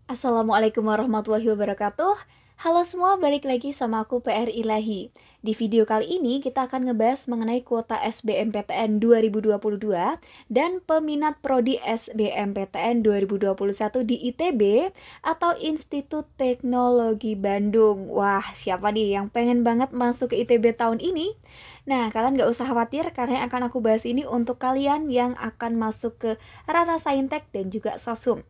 Assalamualaikum warahmatullahi wabarakatuh. Halo semua, balik lagi sama aku PR Ilahi. Di video kali ini kita akan ngebahas mengenai kuota SBMPTN 2022 dan peminat prodi SBMPTN 2021 di ITB atau Institut Teknologi Bandung. Wah, siapa nih yang pengen banget masuk ke ITB tahun ini? Nah, kalian gak usah khawatir karena yang akan aku bahas ini untuk kalian yang akan masuk ke ranah Saintek dan juga Sosum.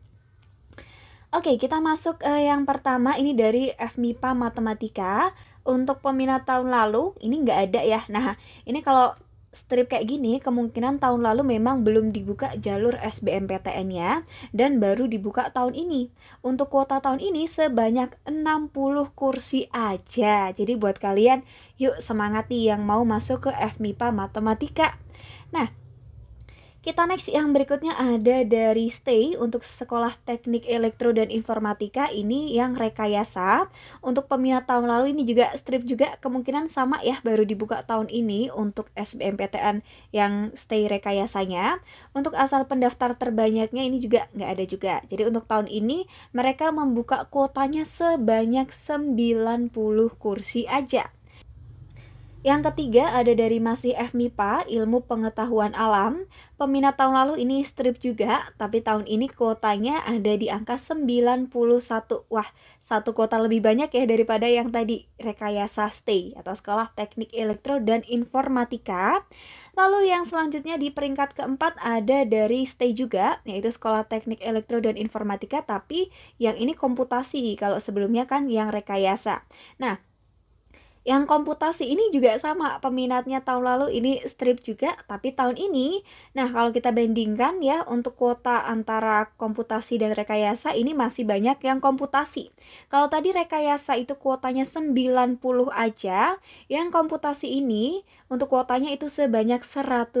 Oke, kita masuk yang pertama ini dari FMIPA Matematika. Untuk peminat tahun lalu, ini nggak ada ya. Nah, ini kalau strip kayak gini, kemungkinan tahun lalu memang belum dibuka jalur SBMPTN-nya dan baru dibuka tahun ini. Untuk kuota tahun ini sebanyak 60 kursi aja. Jadi buat kalian, yuk semangat nih yang mau masuk ke FMIPA Matematika. Nah, kita next yang berikutnya ada dari STAY untuk Sekolah Teknik Elektro dan Informatika, ini yang rekayasa. Untuk peminat tahun lalu ini juga strip juga kemungkinan sama ya, baru dibuka tahun ini untuk SBMPTN yang STAY rekayasanya. Untuk asal pendaftar terbanyaknya ini juga nggak ada juga. Jadi untuk tahun ini mereka membuka kuotanya sebanyak 90 kursi aja. Yang ketiga ada dari masih FMIPA, Ilmu Pengetahuan Alam. Peminat tahun lalu ini strip juga, tapi tahun ini kuotanya ada di angka 91. Wah, satu kuota lebih banyak ya daripada yang tadi, rekayasa STAY atau Sekolah Teknik Elektro dan Informatika. Lalu yang selanjutnya di peringkat keempat ada dari STAY juga, yaitu Sekolah Teknik Elektro dan Informatika, tapi yang ini komputasi, kalau sebelumnya kan yang rekayasa. Nah, yang komputasi ini juga sama, peminatnya tahun lalu ini strip juga, tapi tahun ini, nah kalau kita bandingkan ya, untuk kuota antara komputasi dan rekayasa ini masih banyak yang komputasi. Kalau tadi rekayasa itu kuotanya 90 aja, yang komputasi ini untuk kuotanya itu sebanyak 109.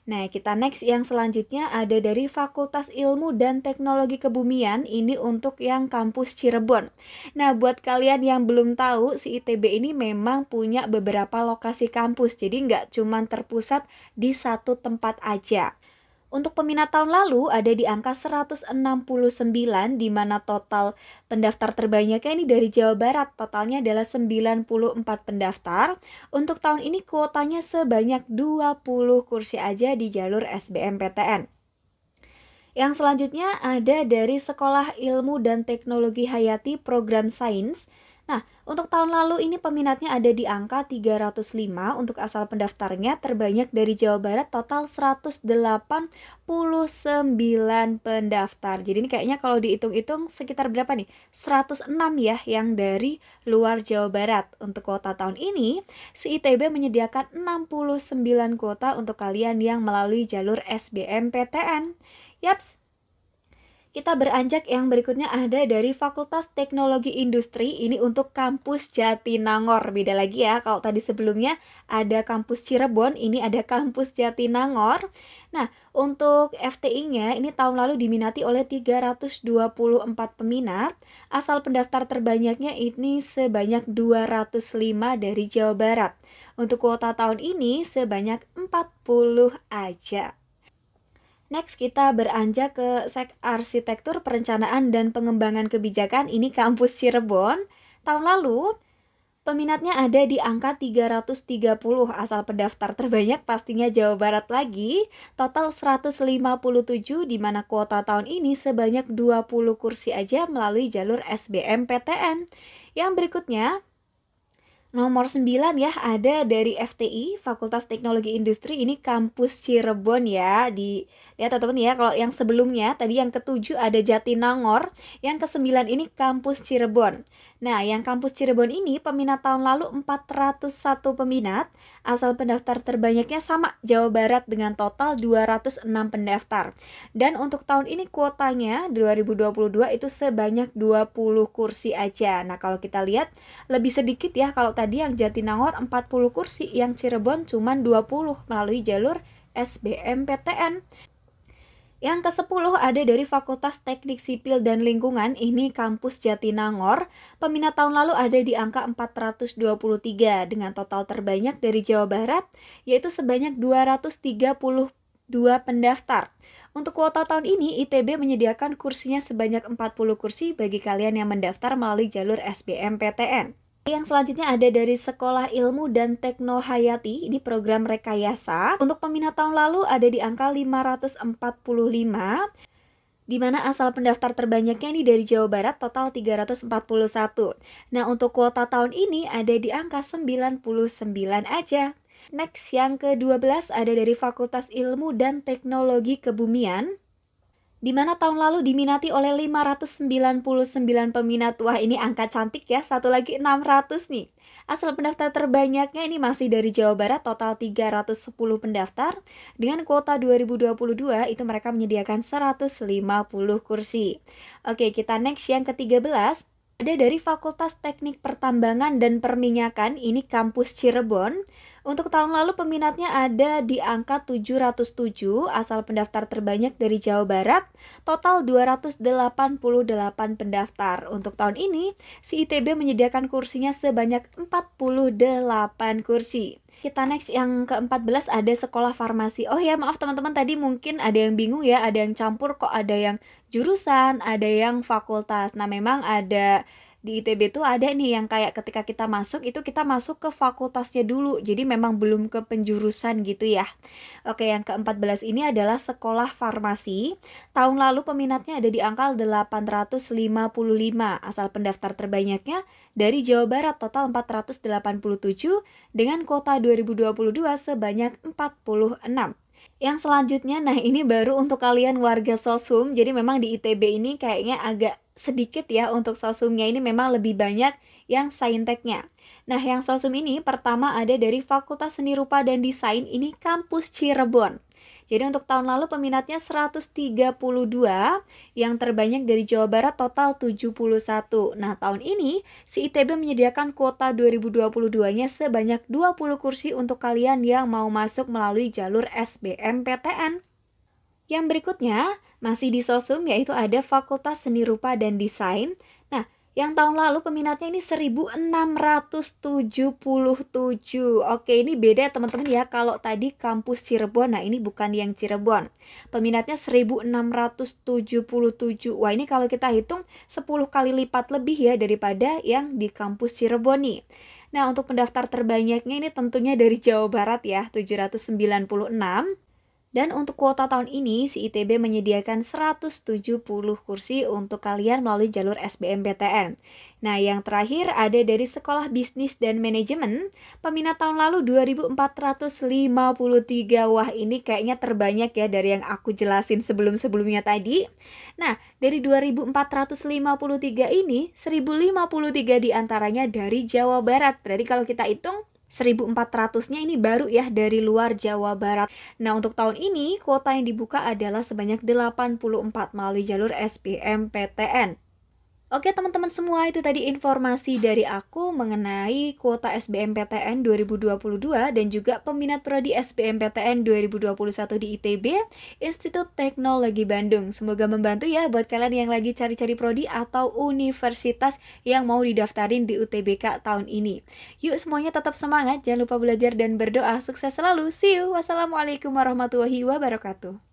Nah, kita next yang selanjutnya ada dari Fakultas Ilmu dan Teknologi Kebumian, ini untuk yang kampus Cirebon. Nah, buat kalian yang belum tahu, si ITB ini memang punya beberapa lokasi kampus, jadi nggak cuma terpusat di satu tempat aja. Untuk peminat tahun lalu ada di angka 169, di mana total pendaftar terbanyaknya ini dari Jawa Barat, totalnya adalah 94 pendaftar. Untuk tahun ini kuotanya sebanyak 20 kursi aja di jalur SBMPTN. Yang selanjutnya ada dari Sekolah Ilmu dan Teknologi Hayati Program Sains. Nah, untuk tahun lalu ini peminatnya ada di angka 305, untuk asal pendaftarnya terbanyak dari Jawa Barat, total 189 pendaftar. Jadi ini kayaknya kalau dihitung-hitung sekitar berapa nih? 106 ya yang dari luar Jawa Barat. Untuk kuota tahun ini, si ITB menyediakan 69 kuota untuk kalian yang melalui jalur SBMPTN. Yaps. Kita beranjak yang berikutnya ada dari Fakultas Teknologi Industri, ini untuk kampus Jatinangor. Beda lagi ya, kalau tadi sebelumnya ada kampus Cirebon, ini ada kampus Jatinangor. Nah, untuk FTI-nya ini tahun lalu diminati oleh 324 peminat. Asal pendaftar terbanyaknya ini sebanyak 205 dari Jawa Barat. Untuk kuota tahun ini sebanyak 40 aja. Next kita beranjak ke Arsitektur Perencanaan dan Pengembangan Kebijakan, ini kampus Cirebon. Tahun lalu peminatnya ada di angka 330, asal pendaftar terbanyak pastinya Jawa Barat lagi, total 157, di mana kuota tahun ini sebanyak 20 kursi aja melalui jalur SBMPTN. Yang berikutnya nomor 9 ya, ada dari FTI, Fakultas Teknologi Industri, ini kampus Cirebon ya. Lihat teman-teman ya, kalau yang sebelumnya tadi yang ke-7 ada Jatinangor, yang ke-9 ini kampus Cirebon. Nah, yang kampus Cirebon ini peminat tahun lalu 401 peminat, asal pendaftar terbanyaknya sama Jawa Barat dengan total 206 pendaftar. Dan untuk tahun ini kuotanya 2022 itu sebanyak 20 kursi aja. Nah, kalau kita lihat lebih sedikit ya, kalau tadi yang Jatinangor 40 kursi, yang Cirebon cuma 20 melalui jalur SBMPTN. Yang ke-10 ada dari Fakultas Teknik Sipil dan Lingkungan, ini kampus Jatinangor. Peminat tahun lalu ada di angka 423 dengan total terbanyak dari Jawa Barat, yaitu sebanyak 232 pendaftar. Untuk kuota tahun ini, ITB menyediakan kursinya sebanyak 40 kursi bagi kalian yang mendaftar melalui jalur SBMPTN. Yang selanjutnya ada dari Sekolah Ilmu dan Tekno Hayati, ini program rekayasa. Untuk peminat tahun lalu ada di angka 545, di mana asal pendaftar terbanyaknya ini dari Jawa Barat total 341. Nah, untuk kuota tahun ini ada di angka 99 aja. Next, yang ke-12 ada dari Fakultas Ilmu dan Teknologi Kebumian, di mana tahun lalu diminati oleh 599 peminat. Wah, ini angka cantik ya, satu lagi 600 nih. Asal pendaftar terbanyaknya ini masih dari Jawa Barat, total 310 pendaftar. Dengan kuota 2022 itu mereka menyediakan 150 kursi. Oke, kita next yang ke-13. Ada dari Fakultas Teknik Pertambangan dan Perminyakan, ini kampus Cirebon. Untuk tahun lalu peminatnya ada di angka 707, asal pendaftar terbanyak dari Jawa Barat, total 288 pendaftar. Untuk tahun ini, si ITB menyediakan kursinya sebanyak 48 kursi. Kita next yang ke-14 ada Sekolah Farmasi. Oh ya, maaf teman-teman, tadi mungkin ada yang bingung ya, ada yang campur, kok ada yang jurusan, ada yang fakultas. Nah, memang ada di ITB tuh ada nih yang kayak ketika kita masuk itu kita masuk ke fakultasnya dulu. Jadi memang belum ke penjurusan gitu ya. Oke, yang ke-14 ini adalah Sekolah Farmasi. Tahun lalu peminatnya ada di angka 855. Asal pendaftar terbanyaknya dari Jawa Barat, total 487 dengan kuota 2022 sebanyak 46. Yang selanjutnya, nah ini baru untuk kalian warga Sosum. Jadi memang di ITB ini kayaknya agak sedikit ya untuk Sosumnya, ini memang lebih banyak yang sainteknya. Nah, yang Sosum ini pertama ada dari Fakultas Seni Rupa dan Desain, ini kampus Cirebon. Jadi untuk tahun lalu peminatnya 132, yang terbanyak dari Jawa Barat total 71. Nah, tahun ini si ITB menyediakan kuota 2022-nya sebanyak 20 kursi untuk kalian yang mau masuk melalui jalur SBMPTN. Yang berikutnya masih di Sosum, yaitu ada Fakultas Seni Rupa dan Desain. Nah, yang tahun lalu peminatnya ini 1677. Oke, ini beda teman-teman ya. Kalau tadi kampus Cirebon, nah ini bukan yang Cirebon. Peminatnya 1677. Wah, ini kalau kita hitung 10 kali lipat lebih ya daripada yang di kampus Cirebon nih. Nah, untuk pendaftar terbanyaknya ini tentunya dari Jawa Barat ya, 796. Dan untuk kuota tahun ini, si ITB menyediakan 170 kursi untuk kalian melalui jalur SBMPTN. Nah, yang terakhir ada dari Sekolah Bisnis dan Manajemen. Peminat tahun lalu 2453. Wah, ini kayaknya terbanyak ya dari yang aku jelasin sebelum-sebelumnya tadi. Nah, dari 2453 ini, 1053 diantaranya dari Jawa Barat. Berarti kalau kita hitung, 1400-nya ini baru ya dari luar Jawa Barat. Nah, untuk tahun ini kuota yang dibuka adalah sebanyak 84 melalui jalur SBMPTN. Oke teman-teman semua, itu tadi informasi dari aku mengenai kuota SBMPTN 2022 dan juga peminat prodi SBMPTN 2021 di ITB, Institut Teknologi Bandung. Semoga membantu ya buat kalian yang lagi cari-cari prodi atau universitas yang mau didaftarin di UTBK tahun ini. Yuk semuanya tetap semangat, jangan lupa belajar dan berdoa. Sukses selalu, see you. Wassalamualaikum warahmatullahi wabarakatuh.